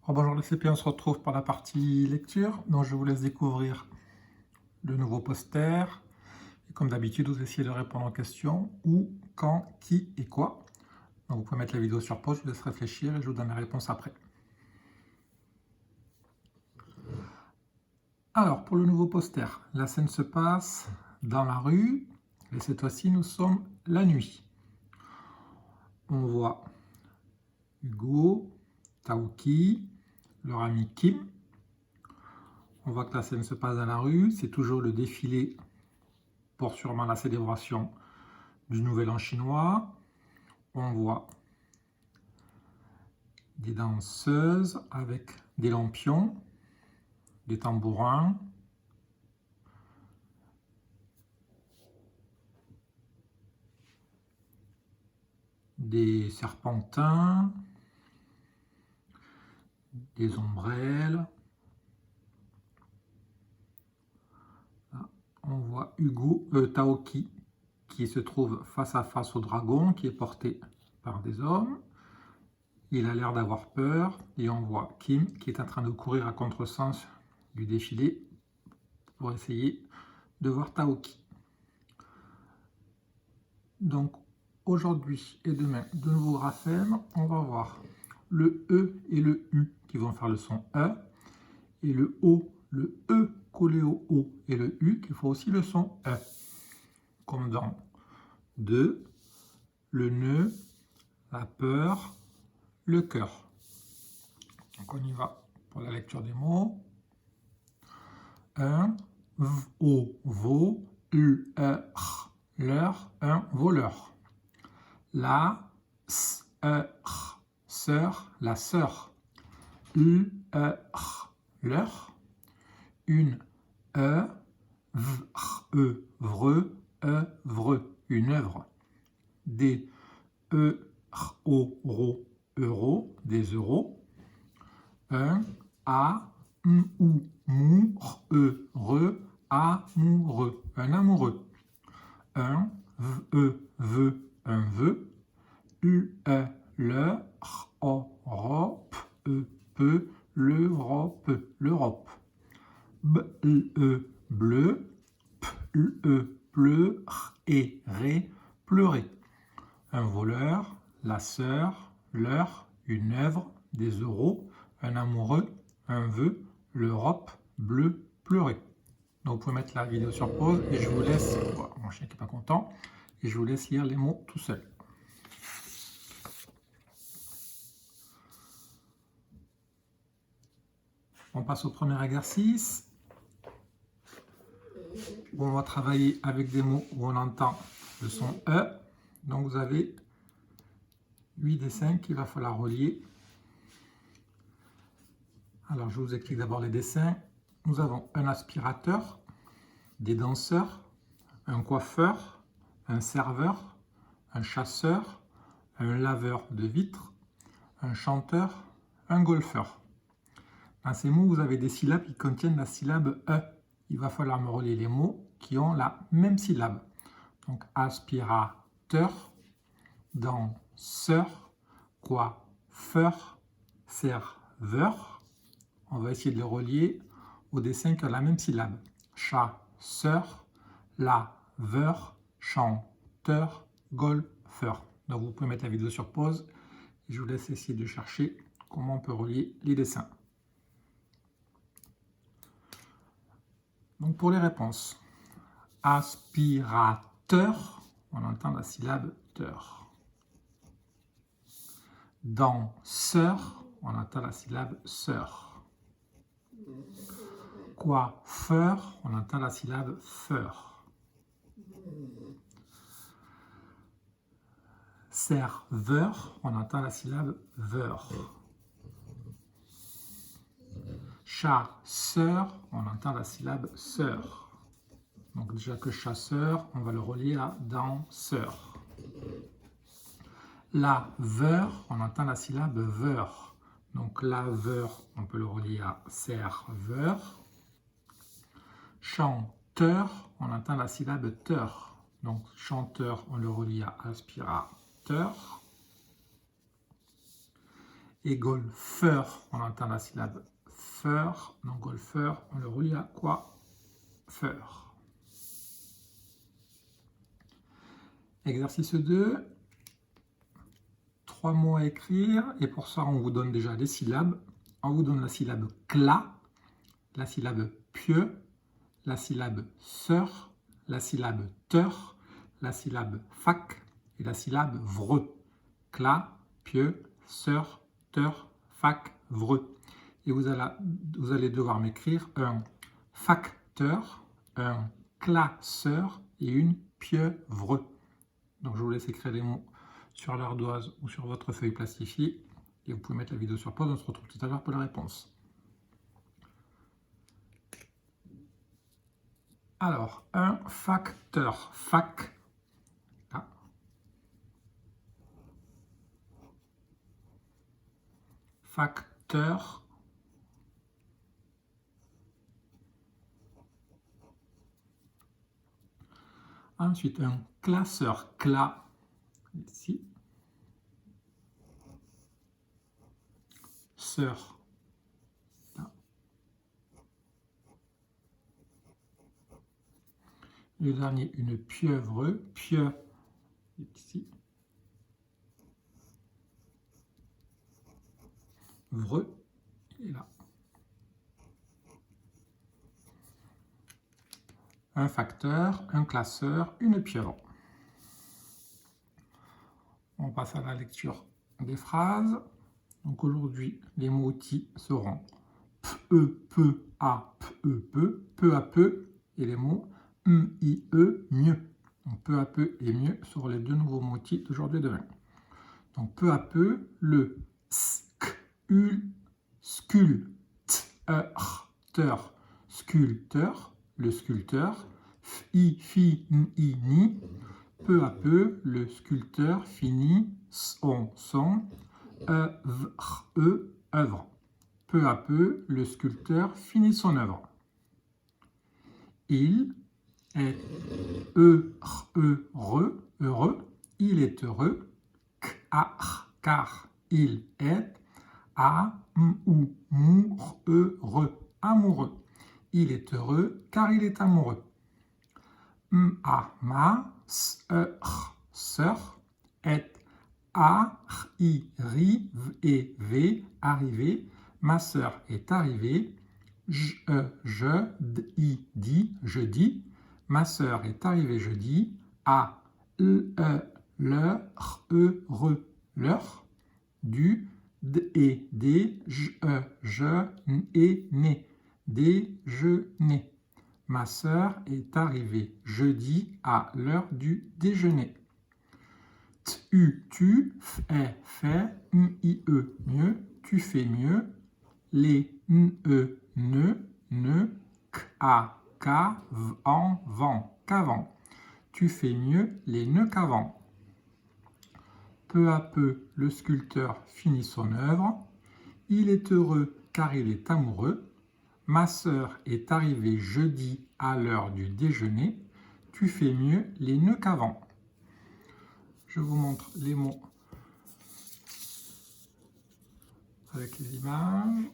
Bonjour les CP, on se retrouve pour la partie lecture. Donc je vous laisse découvrir le nouveau poster. Et comme d'habitude, vous essayez de répondre aux questions où, quand, qui et quoi. Donc vous pouvez mettre la vidéo sur pause, je vous laisse réfléchir et je vous donne la réponse après. Alors pour le nouveau poster, la scène se passe dans la rue et cette fois-ci nous sommes la nuit. On voit Hugo, Taoki, leur ami Kim. On voit que la scène se passe dans la rue, c'est toujours le défilé pour sûrement la célébration du Nouvel An chinois. On voit des danseuses avec des lampions, des tambourins, des serpentins, des ombrelles. On voit Taoki qui se trouve face à face au dragon qui est porté par des hommes. Il a l'air d'avoir peur et on voit Kim qui est en train de courir à contresens du défilé pour essayer de voir Taoki. Donc aujourd'hui et demain, de nouveaux graphèmes, on va voir le E et le U qui vont faire le son E et le O, le E collé au O et le U qui font aussi le son E. Comme dans 2, le nœud, la peur, le cœur. Donc on y va pour la lecture des mots. 1, vo, u, r, leur, un voleur. La, sœur, la sœur. Leur. Une, vreux, une œuvre. Des, euro, des euros. Un, heureux, amoureux, un amoureux. Un, veut, un vœu. L'Europe, l'Europe. Bleu, pleurer. Un voleur, la sœur, l'heure, une œuvre, des euros, un amoureux, un vœu, l'Europe, bleu, pleurer. Donc vous pouvez mettre la vidéo sur pause et je vous laisse, mon chien qui n'est pas content, et je vous laisse lire les mots tout seul. On passe au premier exercice où on va travailler avec des mots où on entend le son E. Donc vous avez 8 dessins qu'il va falloir relier. Alors je vous explique d'abord les dessins. Nous avons un aspirateur, des danseurs, un coiffeur, un serveur, un chasseur, un laveur de vitres, un chanteur, un golfeur. Dans ces mots, vous avez des syllabes qui contiennent la syllabe E. Il va falloir me relier les mots qui ont la même syllabe. Donc aspirateur, danseur, coiffeur, serveur. On va essayer de les relier aux dessins qui ont la même syllabe. Chasseur, laveur, chanteur, golfeur. Donc vous pouvez mettre la vidéo sur pause et je vous laisse essayer de chercher comment on peut relier les dessins. Donc pour les réponses, aspirateur, on entend la syllabe teur. Danseur, on entend la syllabe sœur. Coiffeur, on entend la syllabe feur. Serveur, on entend la syllabe veur. Chasseur, on entend la syllabe sœur. Donc déjà que chasseur, on va le relier à danseur. Laveur, on entend la syllabe veur. Donc laveur, on peut le relier à serveur. Chanteur, on entend la syllabe teur. Donc chanteur, on le relie à aspirateur. Et golfeur, on entend la syllabe feur. Donc golfeur, on le relie à quoi? Feur. Exercice 2. 3 mots à écrire. Et pour ça, on vous donne déjà des syllabes. On vous donne la syllabe cla, la syllabe pieux, la syllabe sœur, la syllabe teur, la syllabe fac et la syllabe vreux. Cla, pieux, sœur, teur, fac, vreux. Et vous allez devoir m'écrire un facteur, un classeur et une pieuvre. Donc je vous laisse écrire les mots sur l'ardoise ou sur votre feuille plastifiée. Et vous pouvez mettre la vidéo sur pause. On se retrouve tout à l'heure pour la réponse. Alors, un facteur. Fac. Là. Facteur. Ensuite, un classeur. Cla. Ici. Sœur. Là. Le dernier, une pieuvre. Pieu. Ici. Vreux. Et là. Un facteur, un classeur, une pieuvre. On passe à la lecture des phrases. Donc aujourd'hui, les mots outils seront peu, à peu, et les mots mieux. Donc peu à peu et mieux sur les deux nouveaux mots outils d'aujourd'hui et demain. Donc peu à peu, le sculpteur, le sculpteur, ni, peu à peu, le sculpteur finit son œuvre. Peu à peu, le sculpteur finit son œuvre. Il est heureux, il est heureux, car il est amoureux. Il est heureux car il est amoureux. Ma sœur est arrivée. Ma sœur est arrivée. Jeudi. Ma sœur est arrivée jeudi à l'heure du déjeuner. Ma sœur est arrivée jeudi à l'heure du déjeuner. Tu fais mieux, tu fais mieux. Les qu'avant. Tu fais mieux les nœuds qu'avant. Peu à peu, le sculpteur finit son œuvre. Il est heureux car il est amoureux. Ma sœur est arrivée jeudi à l'heure du déjeuner. Tu fais mieux les nœuds qu'avant. Je vous montre les mots avec les images.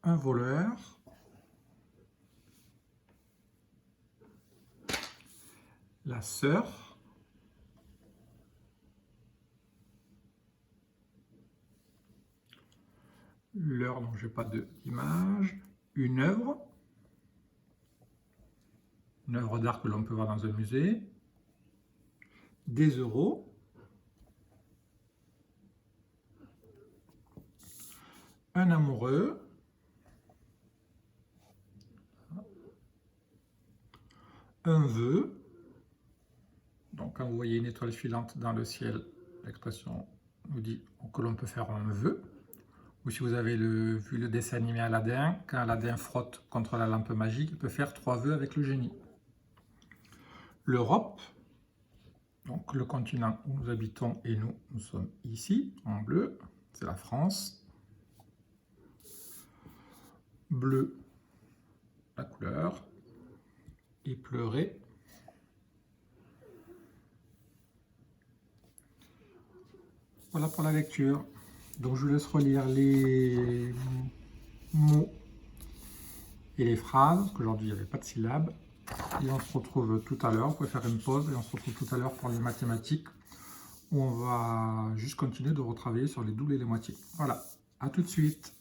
Un voleur, la sœur, l'heure dont je n'ai pas d'image, une œuvre d'art que l'on peut voir dans un musée, des euros, un amoureux, un vœu. Donc quand vous voyez une étoile filante dans le ciel, l'expression nous dit que l'on peut faire un vœu. Ou si vous avez vu le dessin animé Aladdin, quand Aladdin frotte contre la lampe magique, il peut faire 3 vœux avec le génie. L'Europe, donc le continent où nous habitons et nous sommes ici, en bleu, c'est la France. Bleu, la couleur. Et pleurer. Voilà pour la lecture. Donc je vous laisse relire les mots et les phrases, parce qu'aujourd'hui il n'y avait pas de syllabes. Et on se retrouve tout à l'heure, vous pouvez faire une pause, et on se retrouve tout à l'heure pour les mathématiques, où on va juste continuer de retravailler sur les doubles et les moitiés. Voilà, à tout de suite.